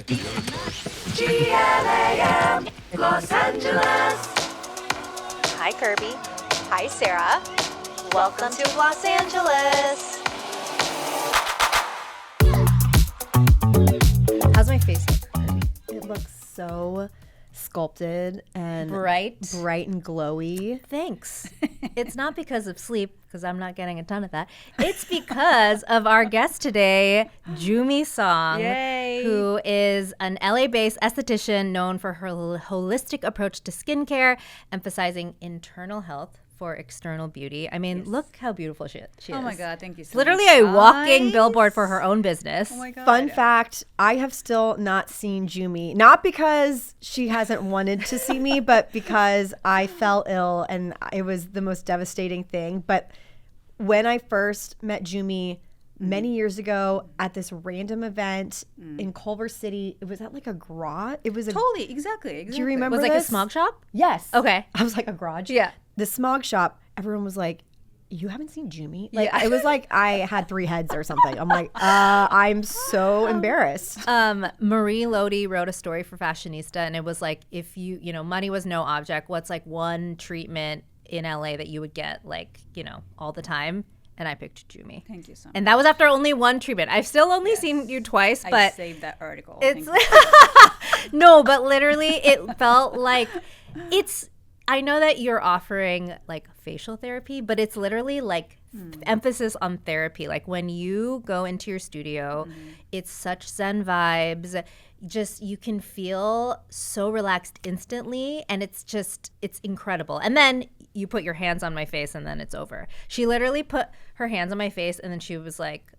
GLAM, Los Angeles. Hi, Kirby. Hi, Sarah. Welcome to Los Angeles. How's my face look, Kirby? It looks so sculpted and Bright and glowy. Thanks. It's not because of sleep, because I'm not getting a ton of that. It's because of our guest today, Joomee Song, Yay. who is an LA-based esthetician known for her holistic approach to skincare, emphasizing internal health for external beauty. I mean, look how beautiful she is. Oh my God, thank you so Literally much. a walking billboard for her own business. Oh my God. Fun fact, I have still not seen Joomee. Not because she hasn't wanted to see me, but because I fell ill and it was the most devastating thing. But when I first met Joomee many years ago at this random event in Culver City, it was at like a garage. It was a Totally, exactly. Do you remember Was it like a this? smog shop? Yes. Okay. I was like a garage. Yeah. The smog shop, everyone was like, you haven't seen Joomee? Like, Yeah. it was like I had 3 heads or something. I'm like, I'm so embarrassed. Marie Lodi wrote a story for Fashionista, and it was like, if you know, money was no object, what's like one treatment in LA that you would get like, you know, all the time? And I picked Joomee. Thank you so much. And that was after only one treatment. I've still only seen you twice, I but saved that article. it's Thank you. no, but literally it felt like I know that you're offering like facial therapy, but it's literally like emphasis on therapy. Like when you go into your studio, it's such Zen vibes. Just you can feel so relaxed instantly, and it's incredible. And then you put your hands on my face and then it's over. She literally put her hands on my face and then she was like,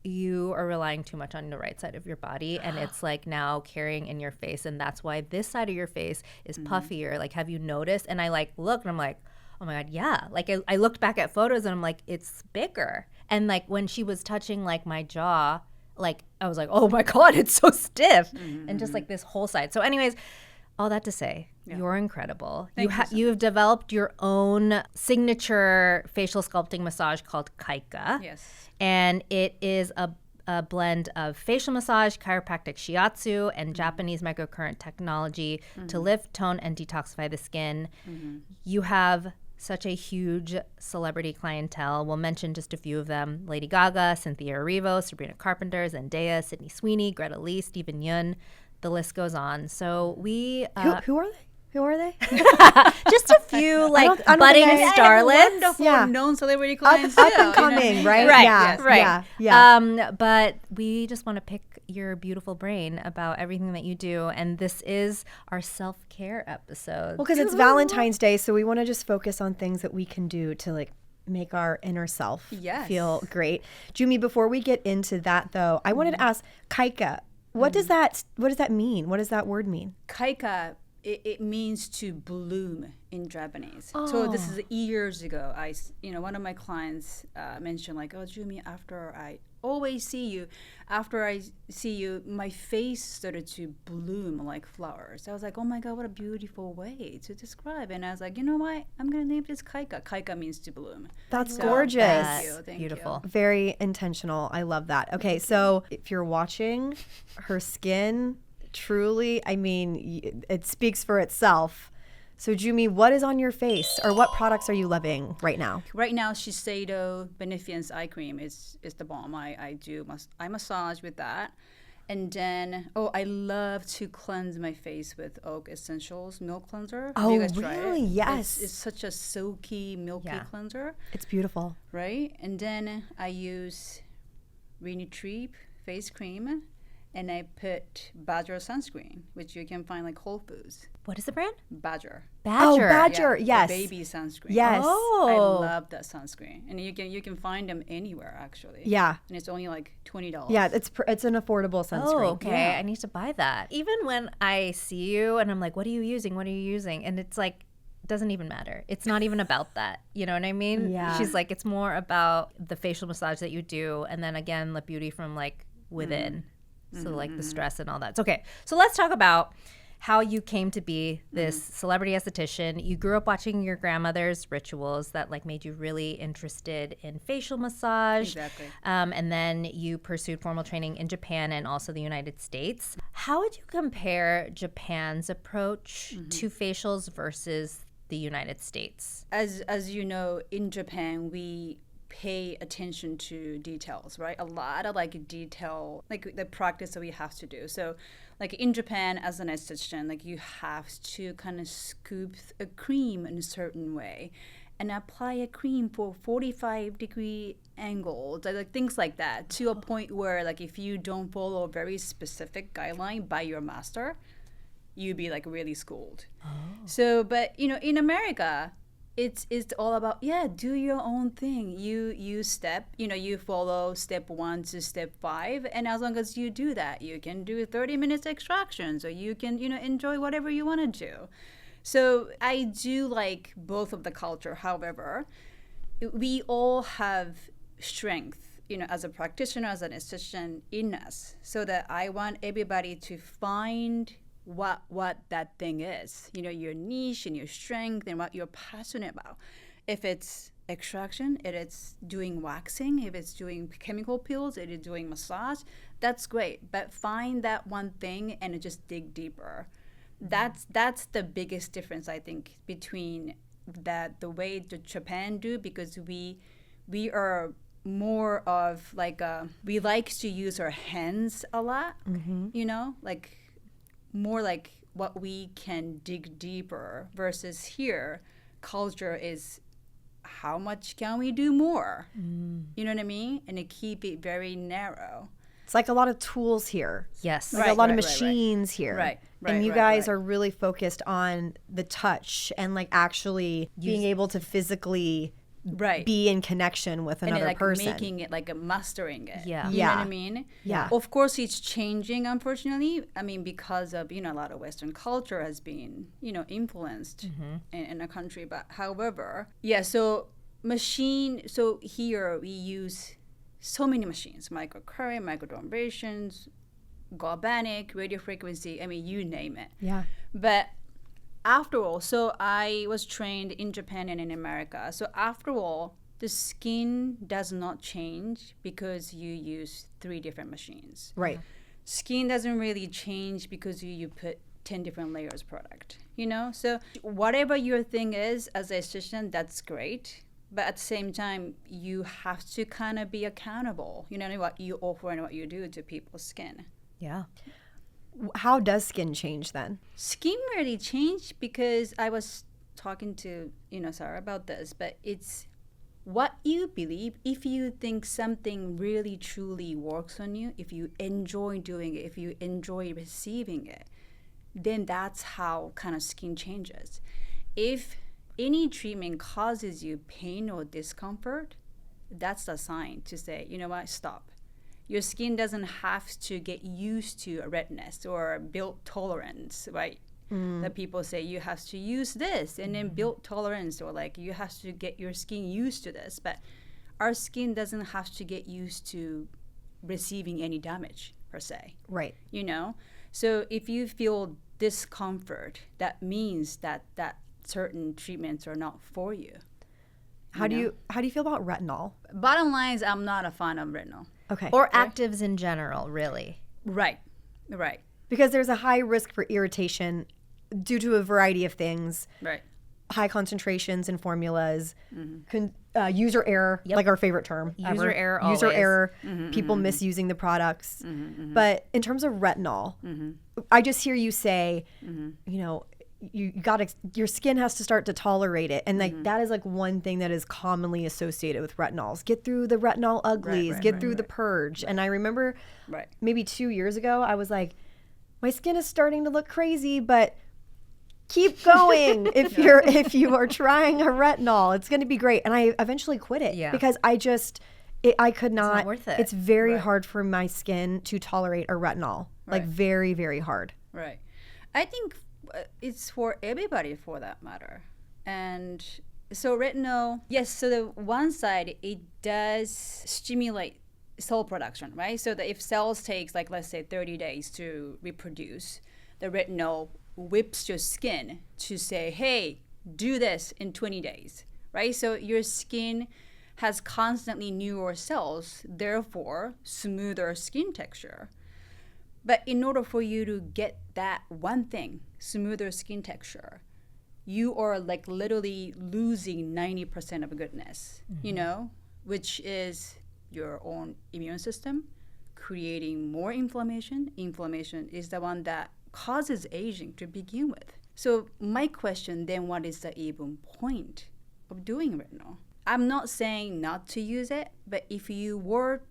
you are relying too much on the right side of your body, and it's like now carrying in your face, and that's why this side of your face is puffier. Like, have you noticed? And I like look and I'm like, oh my God, yeah. Like I looked back at photos and I'm like, it's bigger. And like when she was touching like my jaw, like I was like, oh my God, it's so stiff. And just like this whole side. So anyways, all that to say, you're incredible. You have developed your own signature facial sculpting massage called Kaika. Yes. And it is a blend of facial massage, chiropractic Shiatsu, and Japanese microcurrent technology to lift, tone, and detoxify the skin. You have such a huge celebrity clientele. We'll mention just a few of them: Lady Gaga, Cynthia Erivo, Sabrina Carpenter, Zendaya, Sydney Sweeney, Greta Lee, Stephen Yun. The list goes on. So we Who are they? Who are they? just a few like I don't budding think I- starlets. Wonderful known celebrity clients Up too, and coming, right? Right, Yeah, right. Yeah. But we just want to pick your beautiful brain about everything that you do, and this is our self-care episode. Well, because it's Valentine's Day, so we want to just focus on things that we can do to like make our inner self feel great. Joomee, before we get into that though, I wanted to ask Kaika, what does that mean? What does that word mean? Kaika, it means to bloom in Japanese. So this is years ago. One of my clients mentioned like, oh, Joomee, after I see you, my face started to bloom like flowers. I was like, oh my God, what a beautiful way to describe. And I was like, you know what? I'm going to name this Kaika. Kaika means to bloom. That's So, gorgeous. Thank you. Thank Beautiful. You. Very intentional. I love that. Okay, so if you're watching, her skin truly, I mean, it speaks for itself. So Joomee, what is on your face, or what products are you loving right now? Right now, Shiseido Beneficence Eye Cream is the bomb. I massage with that. And then, I love to cleanse my face with Oak Essentials Milk Cleanser. Have you guys tried really? it? Yes. It's such a silky, milky cleanser, It's beautiful. right? And then I use Retinol face cream, and I put Badger sunscreen, which you can find like Whole Foods. What is the brand? Badger. Oh, Badger. Badger, Yeah, yes. the baby sunscreen. Yes. Oh. I love that sunscreen, and you can find them anywhere actually. Yeah. And it's only like $20. Yeah, it's an affordable sunscreen. Oh, okay. I need to buy that. Even when I see you and I'm like, what are you using? What are you using? And it's like, doesn't even matter. It's not even about that. You know what I mean? Yeah. She's like, it's more about the facial massage that you do. And then again, the beauty from like within. So like the stress and all that. It's okay. So let's talk about how you came to be this celebrity esthetician. You grew up watching your grandmother's rituals that like made you really interested in facial massage. Exactly. And then you pursued formal training in Japan and also the United States. How would you compare Japan's approach to facials versus the United States? As you know, in Japan, we pay attention to details, right? A lot of like detail, like the practice that we have to do. So like in Japan, as an esthetician, like you have to kind of scoop a cream in a certain way and apply a cream for 45-degree angles, like things like that, to a point where like if you don't follow a very specific guideline by your master, you'd be like really schooled. So, but you know, in America, it's all about, do your own thing. You step, you follow step 1 to step 5, and as long as you do that, you can do 30 minutes extractions, or you can enjoy whatever you want to do. So I do like both of the culture. However, we all have strength, as a practitioner, as an esthetician in us, so that I want everybody to find what that thing is, your niche and your strength and what you're passionate about. If it's extraction, if it's doing waxing, if it's doing chemical peels, if it's doing massage, that's great. But find that one thing and just dig deeper. That's the biggest difference, I think, between the way the Japan do, because we are more of like we like to use our hands a lot, like more like what we can dig deeper, versus here culture is how much can we do more, you know what I mean, and they keep it very narrow. It's like a lot of tools here. Yes. Like a lot of machines here. Right. And you guys are really focused on the touch and like actually being able to physically be in connection with another like person. Making it like mastering it. Yeah. You know what I mean? Yeah. Of course it's changing, unfortunately. I mean, because of, a lot of Western culture has been, influenced in a country. But however, so here we use so many machines: microcurrent, microdermabrasions, galvanic, radio frequency, I mean, you name it. Yeah. But after all, so I was trained in Japan and in America. So after all, the skin does not change because you use 3 different machines. Right. Skin doesn't really change because you put 10 different layers product, So whatever your thing is as a esthetician, that's great. But at the same time, you have to kind of be accountable, what you offer and what you do to people's skin. Yeah. How does skin change then? Skin really changed because I was talking to, Sarah about this, but it's what you believe. If you think something really truly works on you, if you enjoy doing it, if you enjoy receiving it, then that's how kind of skin changes. If any treatment causes you pain or discomfort, that's the sign to say, you know what, stop. Your skin doesn't have to get used to a redness or build tolerance, right? That people say you have to use this and then build tolerance, or like you have to get your skin used to this. But our skin doesn't have to get used to receiving any damage per se. Right. So if you feel discomfort, that means that certain treatments are not for you. How do you feel about retinol? Bottom line is, I'm not a fan of retinol. Okay. Or actives in general, really. Right. Because there's a high risk for irritation due to a variety of things. Right. High concentrations in formulas, user error, like our favorite term. User error User always. error, people misusing the products. But in terms of retinol, I just hear you say, you got your skin has to start to tolerate it, and like that is like one thing that is commonly associated with retinols. Get through the retinol uglies, get through the purge. And I remember maybe 2 years ago, I was like, my skin is starting to look crazy, but keep going. If you are trying a retinol, it's going to be great. And I eventually quit it because I could not. It's not worth it. It's very hard for my skin to tolerate a retinol, like very, very hard. Right. I think it's for everybody, for that matter. And so retinol, yes, so the one side, it does stimulate cell production, right? So that if cells takes, like, let's say 30 days to reproduce, the retinol whips your skin to say, hey, do this in 20 days, right? So your skin has constantly newer cells, therefore smoother skin texture. But in order for you to get that one thing, smoother skin texture, you are like literally losing 90% of goodness, you know, which is your own immune system, creating more inflammation. Inflammation is the one that causes aging to begin with. So my question then, what is the even point of doing retinol? I'm not saying not to use it, but if you were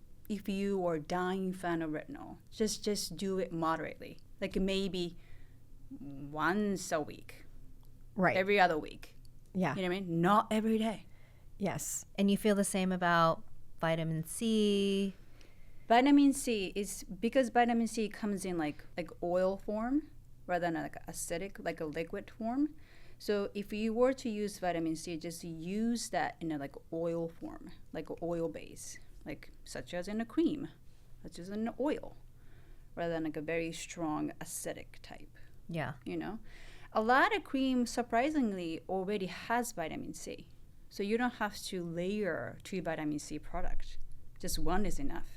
dying fan of retinol, just do it moderately. Like maybe once a week, Right. every other week. Yeah. You know what I mean? Not every day. Yes. And you feel the same about vitamin C? Vitamin C is because vitamin C comes in like oil form rather than like acidic, like a liquid form. So if you were to use vitamin C, just use that in a like oil form, like oil base, like such as in a cream, such as in oil, rather than like a very strong acidic type. Yeah. You know, a lot of cream surprisingly already has vitamin C, so you don't have to layer 2 vitamin C product. Just one is enough.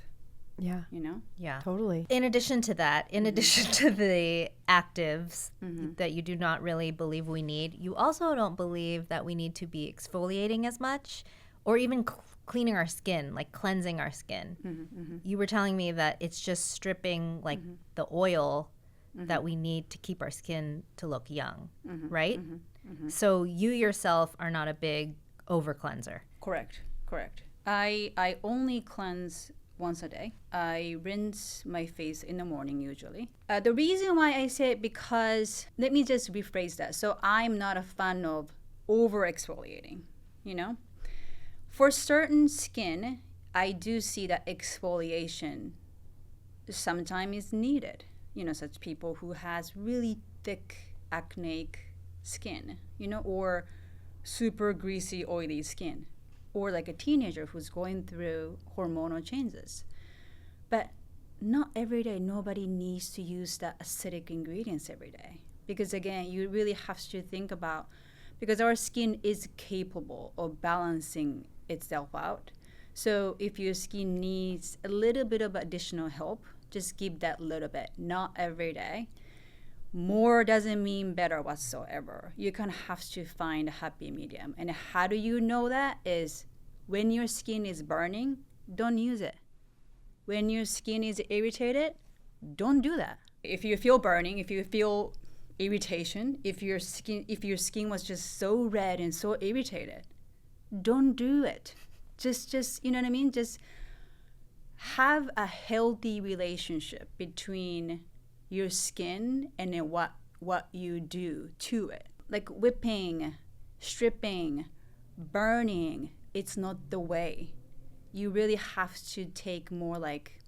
Yeah. You know. Yeah. Totally. In addition to that, in addition to the actives that you do not really believe we need, you also don't believe that we need to be exfoliating as much or even cleaning our skin, like cleansing our skin. You were telling me that it's just stripping like the oil that we need to keep our skin to look young, right? So you yourself are not a big over cleanser. Correct. I only cleanse once a day. I rinse my face in the morning usually. The reason why I say it because, let me just rephrase that. So I'm not a fan of over exfoliating, you know? For certain skin, I do see that exfoliation sometimes is needed. You know, such people who has really thick acneic skin, you know, or super greasy, oily skin, or like a teenager who's going through hormonal changes. But not every day. Nobody needs to use that acidic ingredients every day. Because again, you really have to think about, because our skin is capable of balancing itself out. So if your skin needs a little bit of additional help, just give that little bit, not every day. More doesn't mean better whatsoever. You kind of have to find a happy medium. And how do you know that? Is when your skin is burning, don't use it. When your skin is irritated, don't do that. If you feel burning, if you feel irritation, if your skin was just so red and so irritated, don't do it. Just you know what I mean? Just have a healthy relationship between your skin and then what you do to it. Like whipping, stripping, burning, it's not the way. You really have to take more like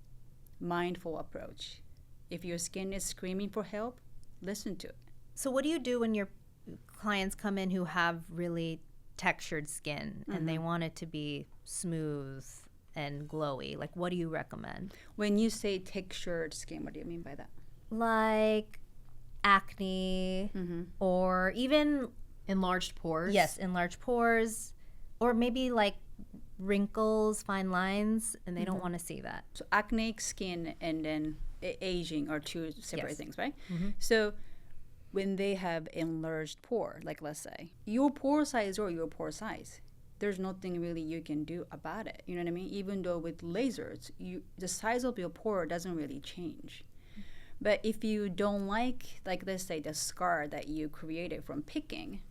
mindful approach. If your skin is screaming for help, listen to it. So what do you do when your clients come in who have really textured skin and they want it to be smooth and glowy? Like, what do you recommend? When you say textured skin, what do you mean by that? Like acne or even Enlarged pores. yes, enlarged pores, or maybe like wrinkles, fine lines, and they don't want to see that. So acneic skin and then aging are two separate Yes. things, right? So when they have enlarged pore, like let's say, your pore size or your pore size, there's nothing really you can do about it. You know what I mean? Even though with lasers, the size of your pore doesn't really change. But if you don't like let's say the scar that you created from picking,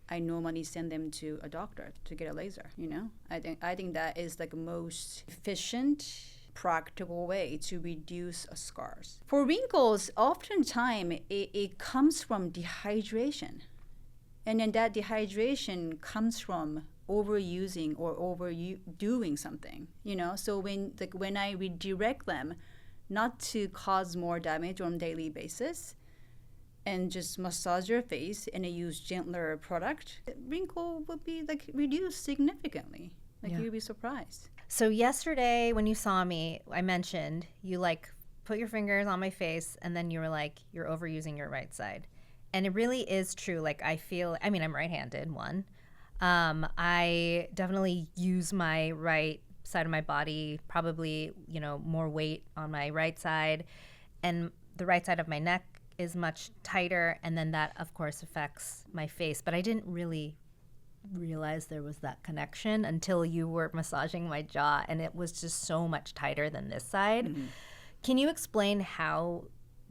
I normally send them to a doctor to get a laser, you know? I think that is like most efficient, practical way to reduce scars. For wrinkles, oftentimes it comes from dehydration. And then that dehydration comes from overusing or overdoing something, you know? So when I redirect them, not to cause more damage on a daily basis, and just massage your face and use gentler product, the wrinkle will be reduced significantly. You'll be surprised. So yesterday when you saw me, I mentioned you put your fingers on my face, and then you were like, you're overusing your right side. And it really is true. Like, I'm right-handed, one. I definitely use my right side of my body, probably, more weight on my right side. And the right side of my neck is much tighter. And then that, of course, affects my face. But I didn't really realize there was that connection until you were massaging my jaw, and it was just so much tighter than this side. Mm-hmm. Can you explain how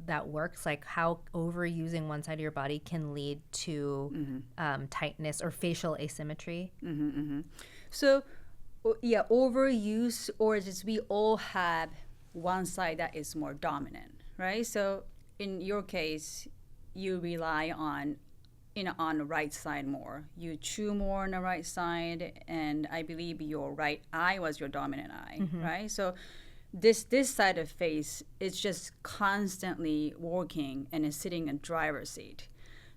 that works, like how overusing one side of your body can lead to tightness or facial asymmetry? So overuse, or just we all have one side that is more dominant, right? So in your case, you rely on the right side more. You chew more on the right side, and I believe your right eye was your dominant eye, right? So this side of face is just constantly working and is sitting in driver's seat.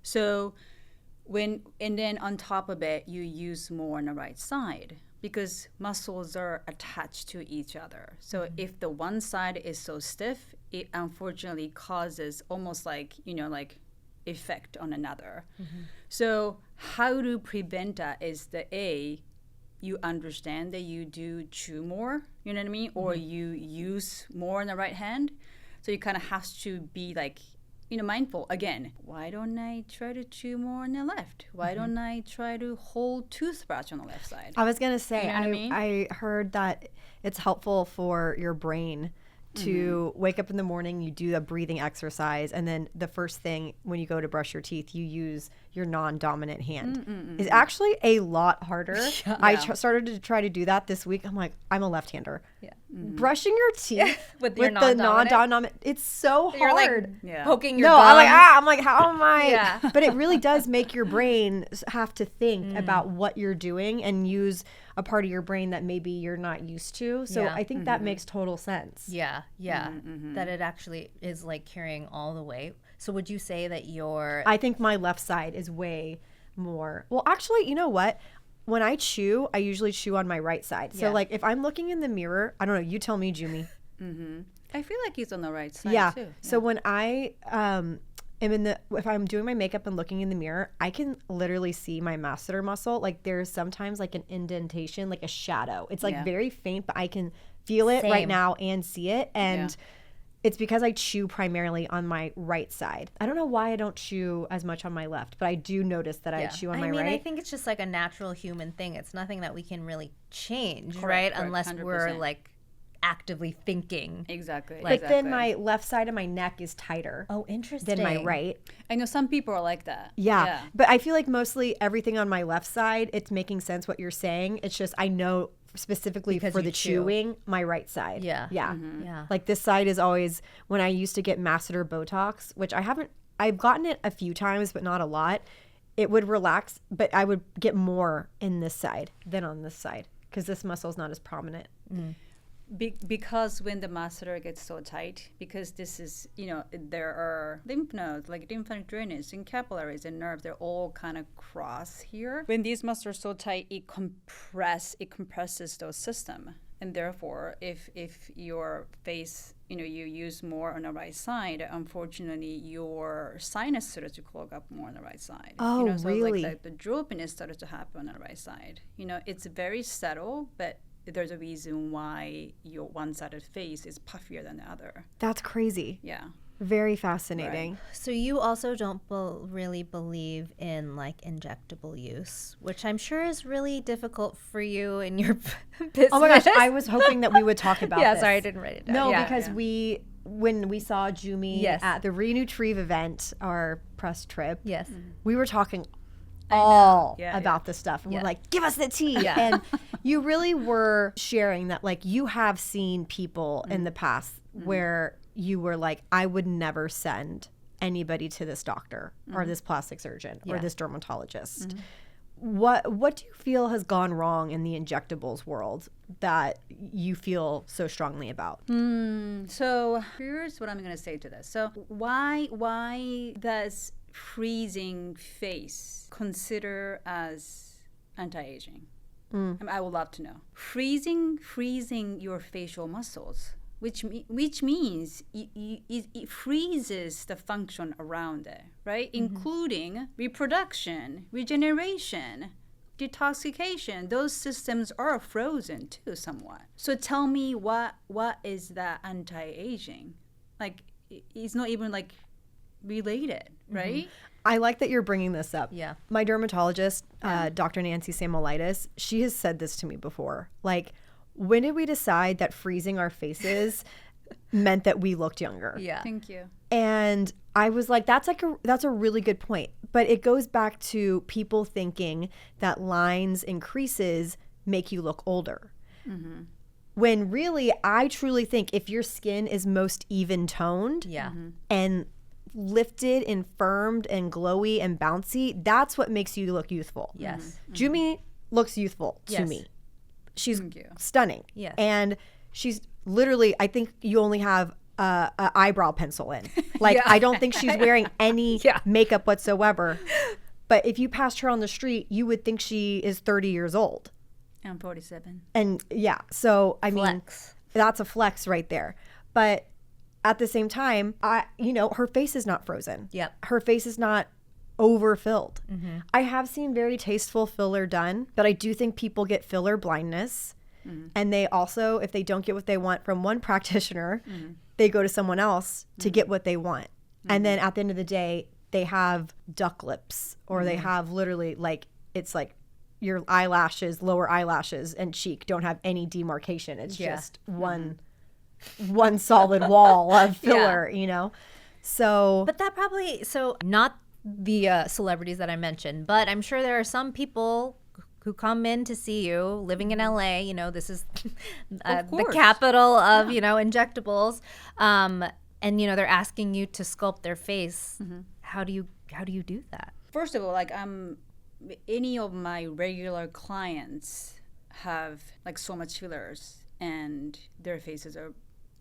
So and then on top of it, you use more on the right side because muscles are attached to each other. So if the one side is so stiff, it unfortunately causes almost like, effect on another. So how to prevent that is you understand that you do chew more, you know what I mean? Or you use more on the right hand. So you kind of have to be like, mindful. Again, why don't I try to chew more on the left? Why don't I try to hold toothbrush on the left side? I was going to say, You know what I mean? I heard that it's helpful for your brain to wake up in the morning, you do a breathing exercise, and then the first thing when you go to brush your teeth, you use your non-dominant hand. It's actually a lot harder. Yeah. I started to try to do that this week. I'm like, I'm a left-hander. Yeah. Brushing your teeth with the non-dominant, it's so hard. You're like poking your No, gums. I'm like, how am I? Yeah. But it really does make your brain have to think about what you're doing and use a part of your brain that maybe you're not used to. So I think that makes total sense. Yeah. That it actually is like carrying all the weight. So would you say that I think my left side is way more. Well, actually, you know what? When I chew, I usually chew on my right side. So like if I'm looking in the mirror, I don't know, you tell me, Jumi. I feel like he's on the right side too. So when I if I'm doing my makeup and looking in the mirror, I can literally see my masseter muscle. Like there's sometimes like an indentation, like a shadow. It's like very faint, but I can feel it right now and see it. And it's because I chew primarily on my right side. I don't know why I don't chew as much on my left, but I do notice that I chew on my right. I think it's just like a natural human thing. It's nothing that we can really change, right? Unless 100%. We're like actively thinking. Exactly. But then my left side of my neck is tighter. Oh, interesting. Than my right. I know some people are like that. Yeah. But I feel like mostly everything on my left side, it's making sense what you're saying. It's just I know specifically because for the chewing, my right side. Yeah. Like this side is always, when I used to get masseter Botox, which I've gotten it a few times, but not a lot. It would relax, but I would get more in this side than on this side because this muscle is not as prominent. Because when the masseter gets so tight, because this is, there are lymph nodes, like lymphatic drainage and capillaries and nerves, they're all kind of cross here. When these muscles are so tight, it compresses those system. And therefore, if your face, you use more on the right side, unfortunately, your sinus starts to clog up more on the right side. Oh, so really? Like the droopiness starts to happen on the right side. It's very subtle, but there's a reason why your one-sided face is puffier than the other. That's crazy. Yeah. Very fascinating. Right. So you also don't really believe in like injectable use, which I'm sure is really difficult for you in your business. Oh my gosh, I was hoping that we would talk about this. Sorry, I didn't write it down. No, because when we saw Jumi at the Renutrieve event, our press trip, we were talking all about this stuff. And we're like, give us the tea. And you really were sharing that like you have seen people in the past where you were like, I would never send anybody to this doctor or this plastic surgeon or this dermatologist. What do you feel has gone wrong in the injectables world that you feel so strongly about? So here's what I'm going to say to this. So why does freezing face consider as anti-aging? I would love to know. Freezing your facial muscles which means it freezes the function around it, right? Including reproduction, regeneration, detoxification. Those systems are frozen too, somewhat. So tell me, what is that anti-aging? Like, it's not even like related, right? I like that you're bringing this up. Yeah. My dermatologist, Dr. Nancy Samolitis, she has said this to me before. Like, when did we decide that freezing our faces meant that we looked younger? Yeah. Thank you. And I was like, that's a really good point. But it goes back to people thinking that lines and creases make you look older. When really, I truly think if your skin is most even toned Yeah. and lifted and firmed and glowy and bouncy, that's what makes you look youthful. Yes. Jumi looks youthful to Yes. me. She's Thank you. stunning. Yes. And she's literally, I think you only have a eyebrow pencil in. Like, Yeah. I don't think she's wearing any Yeah. makeup whatsoever. But if you passed her on the street, you would think she is 30 years old. I'm 47. And yeah, so I mean, Flex. that's a flex right there. But at the same time, her face is not frozen. Yep. Her face is not overfilled. I have seen very tasteful filler done, but I do think people get filler blindness. And they also, if they don't get what they want from one practitioner, they go to someone else to get what they want. And then at the end of the day, they have duck lips, or they have literally like, it's like your eyelashes, lower eyelashes and cheek don't have any demarcation. It's Yeah. just one solid wall of filler, you know? So But that probably, so not the celebrities that I mentioned, but I'm sure there are some people who come in to see you living in LA. You know, this is the course. capital of, injectables. And, they're asking you to sculpt their face. How do you do that? First of all, like, any of my regular clients have like so much fillers and their faces are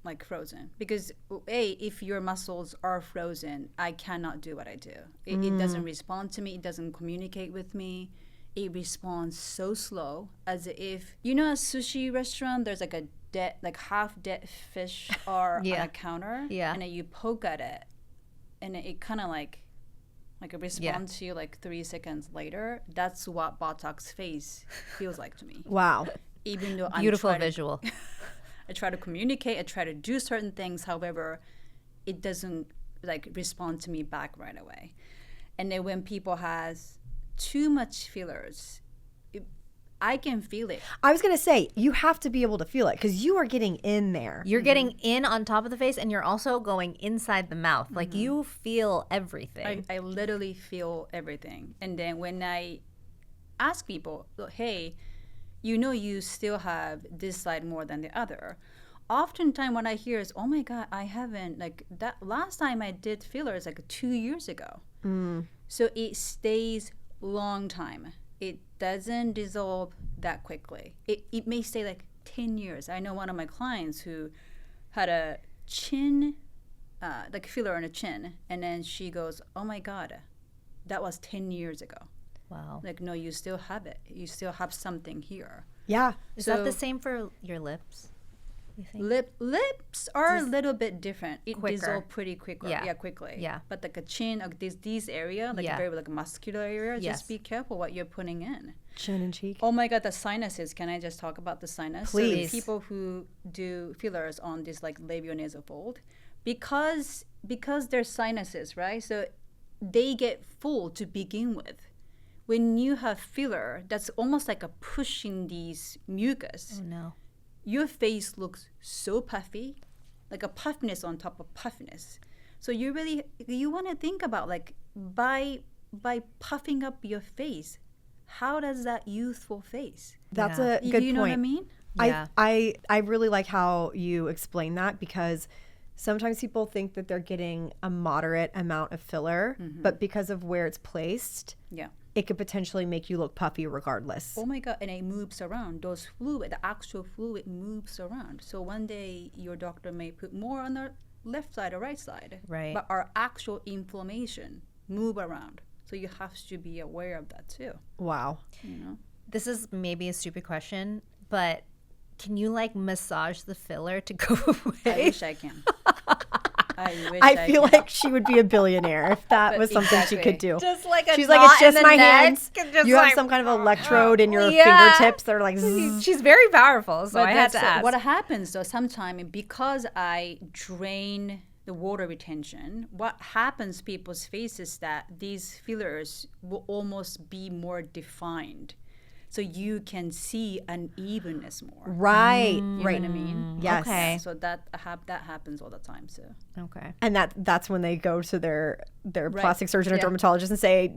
like frozen, because if your muscles are frozen, I cannot do what I do. It doesn't respond to me. It doesn't communicate with me. It responds so slow, as if, a sushi restaurant, there's like a dead, like half dead fish or on a counter, and then you poke at it and it kind of like it responds to you like 3 seconds later. That's what Botox face feels like to me. wow. Even though Beautiful visual. I try to communicate, I try to do certain things, however, it doesn't like respond to me back right away. And then when people has too much fillers, I can feel it. I was going to say, you have to be able to feel it because you are getting in there. You're getting in on top of the face, and you're also going inside the mouth. Like, you feel everything. I literally feel everything. And then when I ask people, hey, you still have this side more than the other. Oftentimes what I hear is, oh my God, I haven't, like, that last time I did fillers like 2 years ago. So it stays long time. It doesn't dissolve that quickly. It may stay like 10 years. I know one of my clients who had a chin, like filler on a chin, and then she goes, oh my God, that was 10 years ago. Wow. Like, no, you still have it. You still have something here. Yeah. Is that the So- same for your lips? You think? Lips are a little bit different. It Quicker. dissolves pretty quickly. Yeah. Yeah, quickly. Yeah. But like a chin, these area, like Yeah. a very like muscular area, Yes. just be careful what you're putting in. Chin and cheek. Oh my God, the sinuses. Can I just talk about the sinus? Please. So the people who do fillers on this like labial fold, because their sinuses, right? So they get full to begin with. When you have filler, that's almost like a pushing these mucus. Oh, no. Your face looks so puffy, like a puffiness on top of puffiness. So you want to think about, like, by puffing up your face, how does that youthful face? That's Yeah. a good You know point. what I mean? Yeah. I really like how you explain that, because sometimes people think that they're getting a moderate amount of filler, but because of where it's placed, Yeah. it could potentially make you look puffy regardless. Oh my God, and it moves around. Those fluid, the actual fluid moves around. So one day your doctor may put more on the left side or right side. Right. But our actual inflammation move around. So you have to be aware of that too. Wow. You know? This is maybe a stupid question, but can you like massage the filler to go I away? wish I can. I feel can. like she would be a billionaire if that was something she could do. Just like a She's like, knot it's just in the my neck hands. and just You have like- some kind of electrode in your Yeah. fingertips that are like, zzz. She's very powerful, so But I had to that's ask. what happens though. Sometimes because I drain the water retention, what happens people's faces that these fillers will almost be more defined, so you can see unevenness more. Right, You know right. what I mean? Yes. Okay. So that happens all the time. So Okay. And that's when they go to their plastic surgeon or Yeah. dermatologist and say,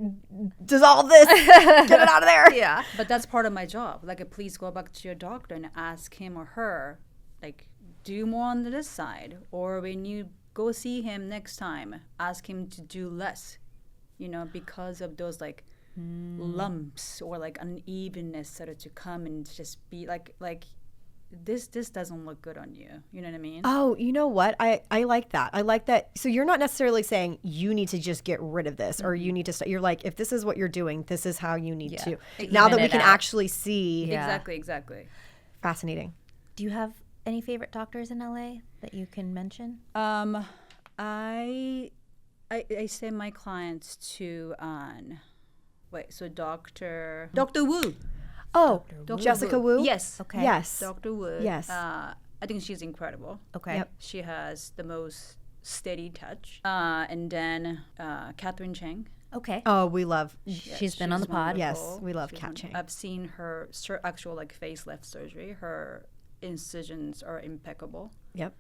dissolve this, get it out of there. Yeah. but that's part of my job. Like, please go back to your doctor and ask him or her, like, do more on this side, or when you go see him next time, ask him to do less, you know, because of those like lumps or like unevenness sort of to come and just be like this doesn't look good on you. You know what I mean? Oh, you know what? I like that. I like that. So you're not necessarily saying you need to just get rid of this or you need to you're like, if this is what you're doing, this is how you need to. Now that Even we it can out. actually see. Yeah. Exactly. Fascinating. Do you have any favorite doctors in LA that you can mention? I send my clients to Dr. Wu. Oh, Dr. Jessica Wu? Yes. Okay. Yes. Dr. Wu. Yes. I think she's incredible. Okay. Yep. She has the most steady touch. And then Catherine Chang. Okay. Oh, we love. She's been on the pod. Yes, wonderful. we love She's Kat wonderful. Chang. I've seen her actual like facelift surgery. Her incisions are impeccable. Yep.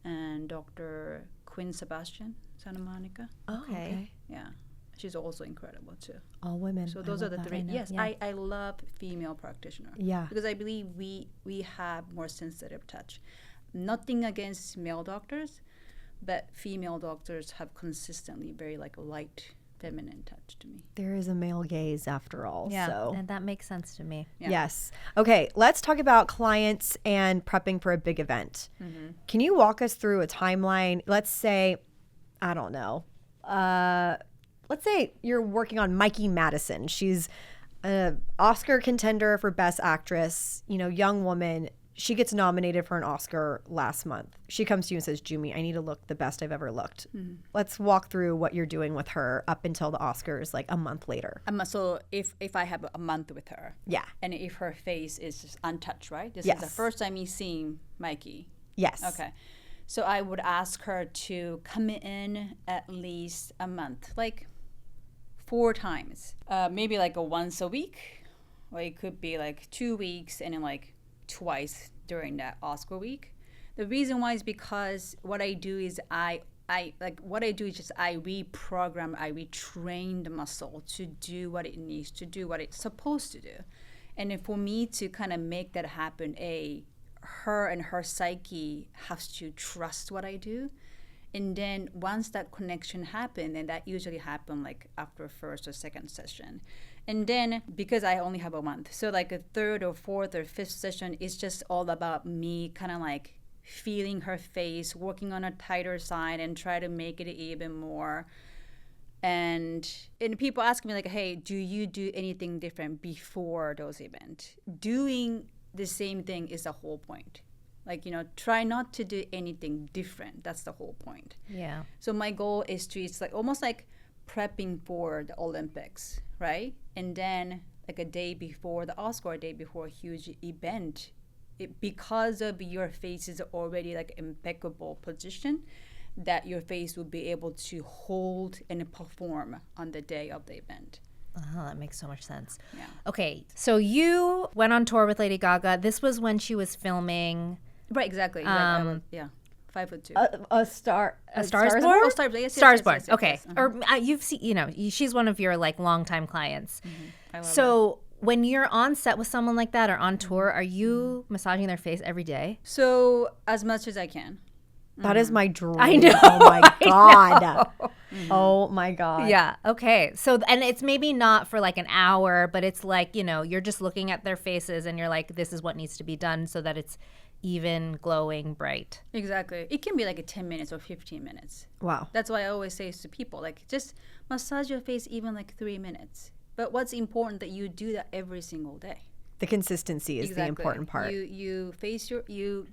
And Dr. Quinn Sebastian, Santa Monica. Oh, okay. Yeah. She's also incredible too. All women. So I those are love the that. three. know, Yes, yeah. I love female practitioner. Yeah. Because I believe we have more sensitive touch. Nothing against male doctors, but female doctors have consistently very like light, feminine touch to me. There is a male gaze after all. Yeah. So. And that makes sense to me. Yeah. Yes. Okay, let's talk about clients and prepping for a big event. Can you walk us through a timeline? Let's say, I don't know, let's say you're working on Mikey Madison. She's an Oscar contender for Best Actress, young woman. She gets nominated for an Oscar last month. She comes to you and says, Jumi, I need to look the best I've ever looked. Let's walk through what you're doing with her up until the Oscars, like a month later. So if I have a month with her, Yeah. and if her face is just untouched, right? This is Yes. the first time you seeing Mikey. Yes. Okay. So I would ask her to come in at least a month, like 4 times. Maybe like once a week, or it could be like 2 weeks and then like twice during that Oscar week. The reason why is because what I do is I reprogram, I retrain the muscle to do what it needs to do, what it's supposed to do. And then for me to kind of make that happen, her and her psyche has to trust what I do. And then once that connection happens, and that usually happens like after first or second session. And then because I only have a month, so like a third or fourth or fifth session is just all about me kind of like feeling her face, working on a tighter side and try to make it even more. And people ask me like, hey, do you do anything different before those events? Doing the same thing is the whole point. Like, try not to do anything different. That's the whole point. Yeah. So my goal is it's like almost like prepping for the Olympics, right? And then like a day before the Oscar, a day before a huge event, because of your face is already like impeccable position, that your face will be able to hold and perform on the day of the event. Oh, that makes so much sense. Yeah. Okay, so you went on tour with Lady Gaga. This was when she was filming. Right, exactly. I was, 5'2". A Star Stars Born? Born? Oh, Stars Born. Yes, Stars yes, Born. yes, yes, Okay. yes. Or you've seen, she's one of your like longtime clients. I love So when you're on set with someone like that or on tour, are you massaging their face every day? So as much as I can. That is my dream. I know, Oh my I God. Oh my God. Yeah. Okay. So, and it's maybe not for like an hour, but it's like, you're just looking at their faces and you're like, this is what needs to be done so that it's even, glowing, bright. Exactly. It can be like a 10 minutes or 15 minutes. Wow. That's why I always say to people, like, just massage your face even like 3 minutes. But what's important that you do that every single day. The consistency is the important part. You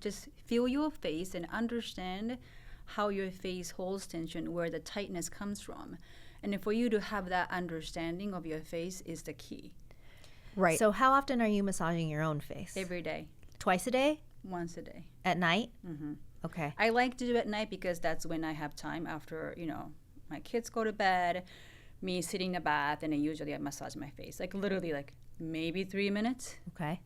just feel your face and understand how your face holds tension, where the tightness comes from. And for you to have that understanding of your face is the key. Right. So how often are you massaging your own face? Every day. Twice a day? Once a day. At night? Okay. I like to do it at night because that's when I have time after, my kids go to bed, me sitting in the bath, and then usually I massage my face. Like literally like maybe 3 minutes, Okay.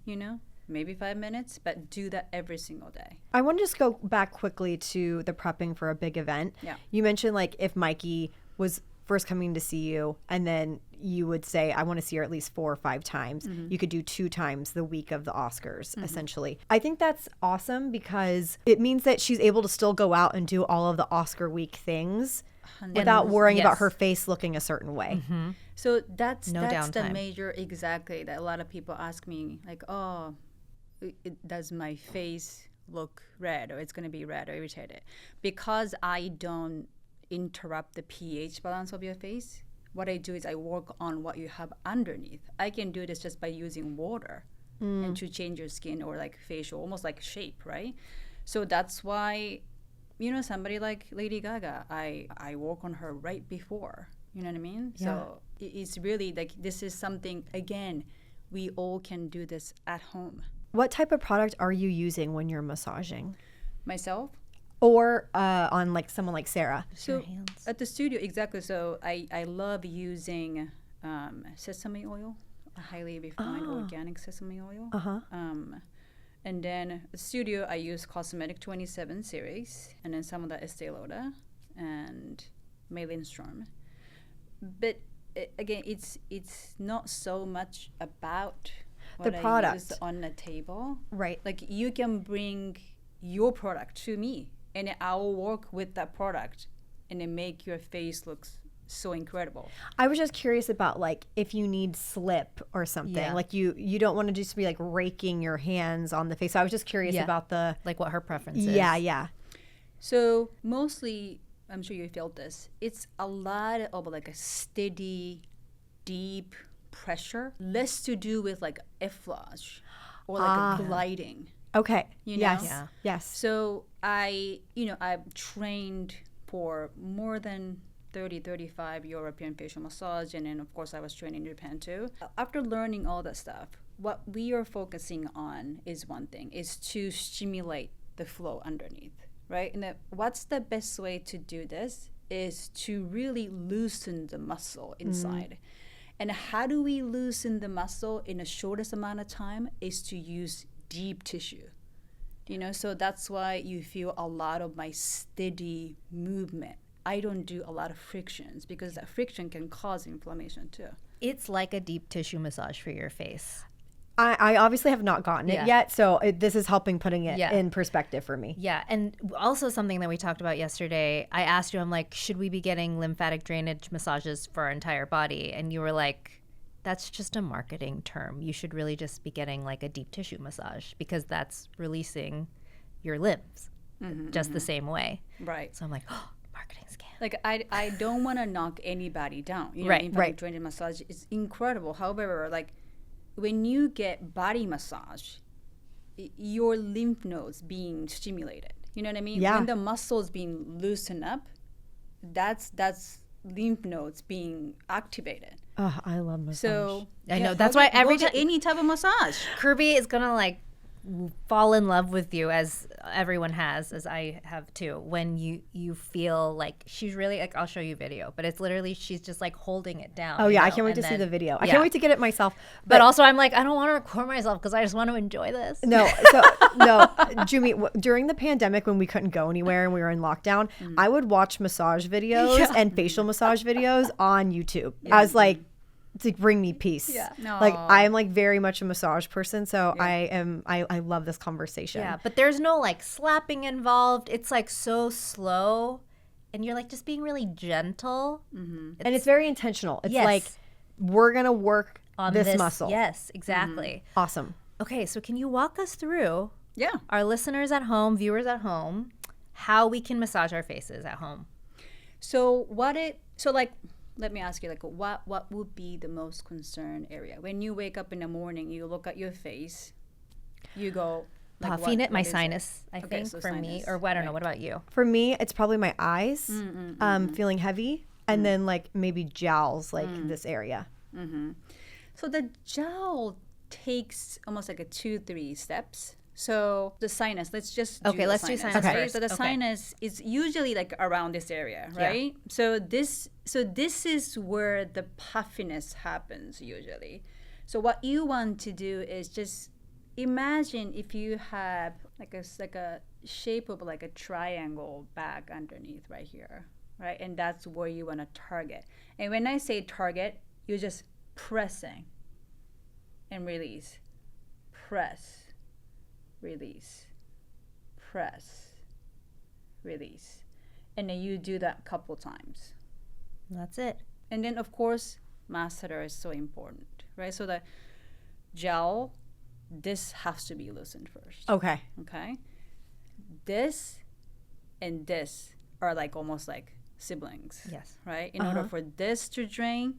maybe 5 minutes, but do that every single day. I want to just go back quickly to the prepping for a big event. Yeah. You mentioned like if Mikey was first coming to see you and then you would say, I want to see her at least 4 or 5 times. You could do 2 times the week of the Oscars, essentially. I think that's awesome because it means that she's able to still go out and do all of the Oscar week things without worrying about her face looking a certain way. So that's the downtime. major, exactly, that a lot of people ask me, like, oh, does my face look red, or it's going to be red or irritated? Because I don't interrupt the pH balance of your face, what I do is I work on what you have underneath. I can do this just by using water and to change your skin or like facial, almost like shape, right? So that's why, somebody like Lady Gaga, I work on her right before, you know what I mean? Yeah. So it's really like, this is something, again, we all can do this at home. What type of product are you using when you're massaging? Myself? Or on like someone like Sarah? So at the studio, exactly. So I love using sesame oil, a highly refined organic sesame oil. And then at the studio, I use Cosmetic 27 series, and then some of the Estee Lauder and Maybelline Storm. But again, it's not so much about what The I product. use on the table. Right. Like you can bring your product to me, and I'll work with that product and then make your face look so incredible. I was just curious about like if you need slip or something. Yeah. Like you don't want to just be like raking your hands on the face. So I was just curious about the Like what her preference is. yeah. So mostly, I'm sure you felt this, it's a lot of like a steady, deep pressure, less to do with like effleurage or like a gliding. Okay. You know? Yes. Yeah. Yes. So I've trained for more than 35 European facial massage, and then of course I was trained in Japan too. After learning all that stuff, what we are focusing on is one thing, is to stimulate the flow underneath, right? And what's the best way to do this is to really loosen the muscle inside. And how do we loosen the muscle in the shortest amount of time is to use deep tissue. So that's why you feel a lot of my steady movement. I don't do a lot of frictions because that friction can cause inflammation too. It's like a deep tissue massage for your face. I obviously have not gotten it yet, so this is helping putting it in perspective for me. Yeah, and also something that we talked about yesterday, I asked you, I'm like, should we be getting lymphatic drainage massages for our entire body? And you were like, that's just a marketing term. You should really just be getting like a deep tissue massage because that's releasing your limbs just the same way. Right. So I'm like, oh, marketing scam. Like I don't want to knock anybody down. Right, lymphatic drainage massage is incredible. However, like when you get body massage, your lymph nodes being stimulated. You know what I mean? Yeah. When the muscles being loosened up, that's lymph nodes being activated. Oh, I love massage. So I know, that's why every go to time any type of massage. Kirby is gonna like fall in love with you, as everyone has, as I have too, when you feel like she's really like, I'll show you video, but it's literally she's just like holding it down. Oh yeah, I can't wait to see the video. I can't wait to get it myself. But also I'm like, I don't want to record myself because I just want to enjoy this. No, Jumi, during the pandemic when we couldn't go anywhere and we were in lockdown, I would watch massage videos and facial massage videos on YouTube. I was like, to bring me peace. Yeah. Like I am like very much a massage person, so I love this conversation. Yeah, but there's no like slapping involved. It's like so slow, and you're like just being really gentle. And it's very intentional. It's Yes. like we're gonna work On this muscle. Yes, exactly. Awesome. Okay, so can you walk us through, Yeah. our listeners at home, viewers at home, how we can massage our faces at home? So let me ask you, like, what would be the most concerned area when you wake up in the morning? You look at your face, you go, like, Puffing it, my is it? sinus, I Okay, think, so for me. sinus, Or I don't know. right. What about you? For me, it's probably my eyes, feeling heavy, and then like maybe jowls, like this area. So the jowl takes almost like a 2-3 steps. So the sinus, let's just do Okay, the let's do sinus right? first. So the Okay. sinus is usually like around this area, right? So this is where the puffiness happens usually. So what you want to do is just imagine if you have like a shape of like a triangle bag underneath right here, right? And that's where you want to target. And when I say target, you're just pressing and release. Press, release, press, release. And then you do that a couple times. That's it. And then, of course, masseter is so important, right? So the gel, this has to be loosened first. Okay. Okay? This and this are like almost like siblings. Yes. Right? In order for this to drain,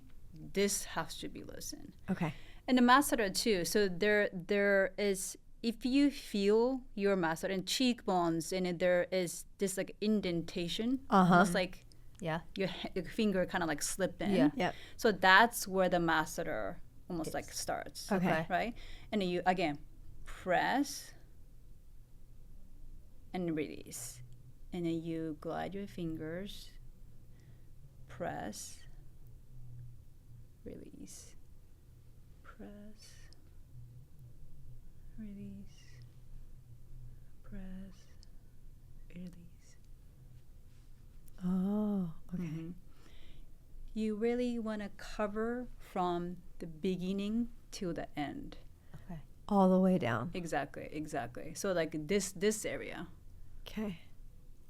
this has to be loosened. Okay. And the masseter too. So there is, if you feel your masseter and cheekbones, and there is this like indentation, almost like Yeah. your finger kind of like slip in. Yeah. Yep. So that's where the masseter almost like starts. Okay. Right? And then you again press and release. And then you glide your fingers, press, release, press, release, press, release. Oh, okay. You really want to cover from the beginning to the end. All the way down. Exactly, exactly. So like this area, Okay.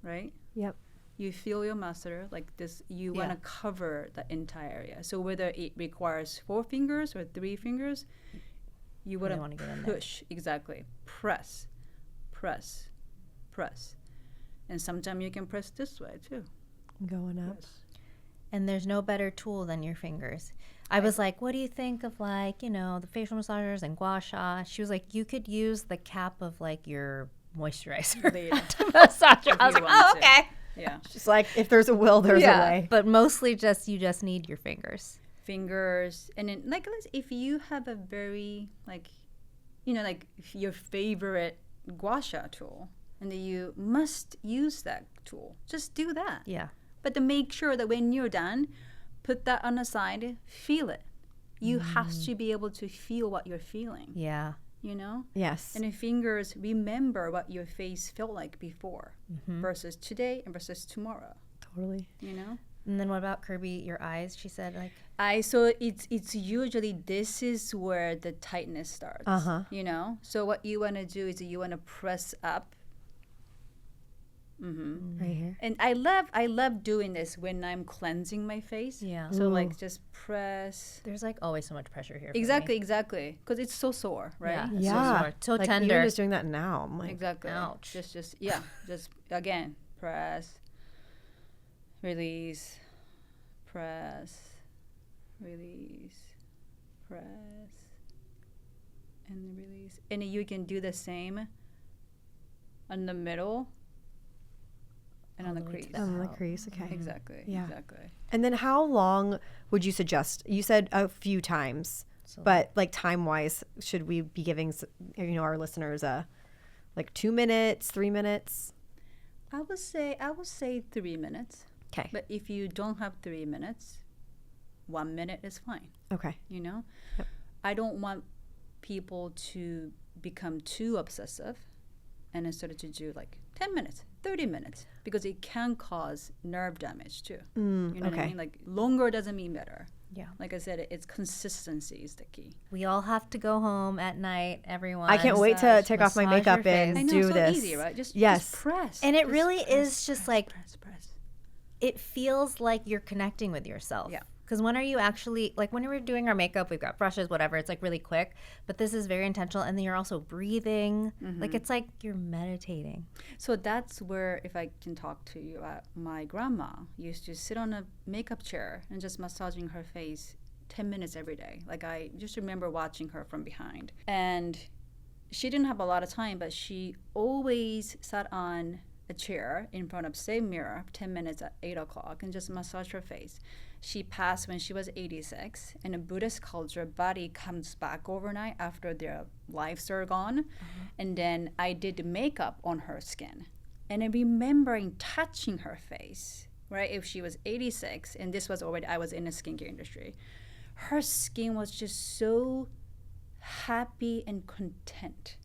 right? Yep. You feel your masseter like this. You want to cover the entire area. So whether it requires 4 fingers or 3 fingers, you want wanna to get in there. push. Exactly. Press, press, press. And sometimes you can press this way too. Going up. And there's no better tool than your fingers. I was like, what do you think of like, the facial massagers and gua sha? She was like, you could use the cap of like your moisturizer Later. to massage your. I was you like, want oh, to. okay. Yeah. Just like if there's a will, there's a way. But mostly you just need your fingers. Fingers. And then like if you have a very like, like your favorite gua sha tool, and then you must use that tool, just do that. Yeah. But to make sure that when you're done, put that on the side, feel it. You have to be able to feel what you're feeling, Yeah. Yes. And the fingers remember what your face felt like before versus today and versus tomorrow, Totally. And then what about Kirby, your eyes? She said like. So it's usually this is where the tightness starts, So what you want to do is you want to press up. Right here. And I love doing this when I'm cleansing my face. Yeah. So like just press. There's like always so much pressure here. for Exactly, me. exactly. Because it's so sore, right? Yeah. It's Yeah. So, sore. So like tender. Even just doing that now. I'm like, Exactly. Ouch. Just again, press, release, press, release, press, and release. And you can do the same on the middle and on the crease. on the crease. Okay. Exactly. Yeah. Exactly. And then how long would you suggest? You said a few times, but like time wise, should we be giving our listeners like 2 minutes, 3 minutes? I would say 3 minutes. Okay. But if you don't have 3 minutes, 1 minute is fine. Okay. Yep. I don't want people to become too obsessive and then start to do like 10 minutes, 30 minutes, because it can cause nerve damage too. You know what I mean? Like longer doesn't mean better. Yeah. Like I said, it's consistency is the key. We all have to go home at night, everyone. I can't wait to take off my Massage makeup your and face. I know, do so this. easy, right? Just press. And it Just really press, is just press, like, press. it feels like you're connecting with yourself. Yeah. Because when are you actually, like when we're doing our makeup, we've got brushes, whatever, it's like really quick, but this is very intentional. And then you're also breathing. Like it's like you're meditating. So that's where, if I can talk to you, my grandma used to sit on a makeup chair and just massaging her face 10 minutes every day. Like I just remember watching her from behind. And she didn't have a lot of time, but she always sat on a chair in front of same mirror 10 minutes at 8 o'clock and just massaged her face. She passed when she was 86. In a Buddhist culture, body comes back overnight after their lives are gone. And then I did the makeup on her skin. And I remembering touching her face, right? If she was 86, and this was already, I was in the skincare industry. Her skin was just so happy and content.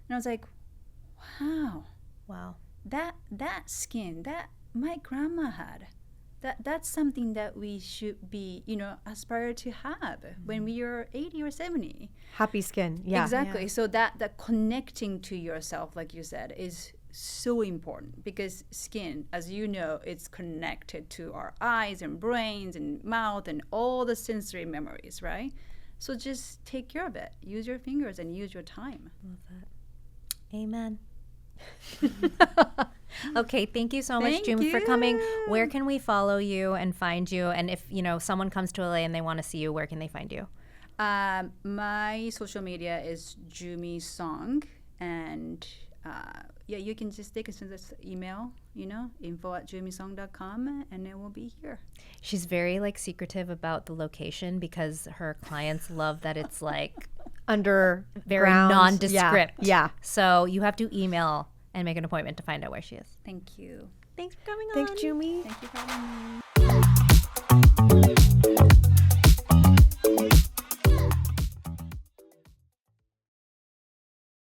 And I was like, wow. Wow. That skin that my grandma had, that's something that we should be, aspire to have when we are 80 or 70. Happy skin. Yeah. Exactly. Yeah. So that connecting to yourself, like you said, is so important, because skin, as you know, it's connected to our eyes and brains and mouth and all the sensory memories, right? So just take care of it. Use your fingers and use your time. Love that. Amen. Okay, thank you so much, Thank Jumi, for you. coming. Where can we follow you and find you? And if someone comes to LA and they want to see you, where can they find you? My social media is Joomee Song, and you can just send us email, info@joomesong.com, and it will be here. She's very secretive about the location because her clients love that it's Under very nondescript. Yeah. So you have to email and make an appointment to find out where she is. Thank you. Thanks for coming on. Thanks, Jumi. Thank you for having me.